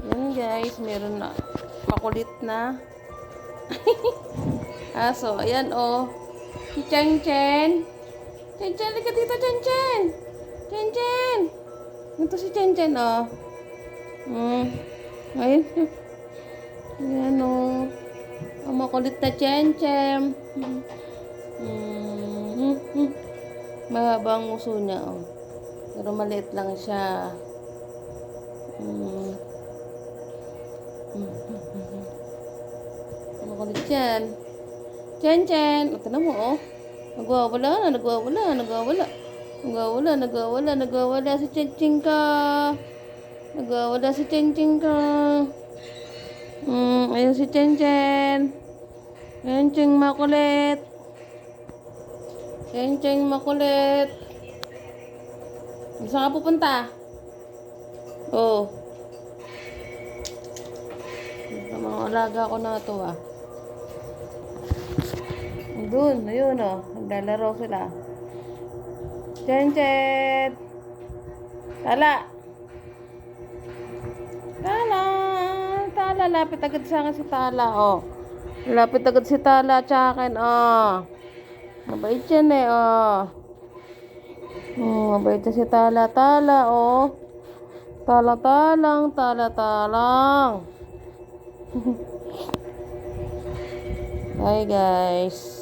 Yan guys, meron na makulit na aso. Ayan oh. Si Chen Chen. Chen Chen, liga dito Chen Chen. Chen Chen. Ito si Chen Chen oh. Ayun. Ayan oh. Ang makulit na Chen Chen. Mahaba ang uso niya oh. Pero maliit lang siya. Makulit yan. Chen Chen. O, tinan mo oh. Nagwawala si Chen Chen ka. Nagwawala si Chen Chen ka. Ayun si Chen Chen. Chen Chen makulit. Chen Chen makulit. Saan ka pupunta? Oh. Mga alaga ko na ito ah. Doon, ayun oh. Naglalaro sila. Chen Chen. Tala. Tala. Tala. Lapit agad sa akin si Tala oh. Lapit agad si Tala sa akin oh. Mabait yan eh oh. Mabait na si Tala. Tala oh. Tala-talang. Tala-talang. Hi guys.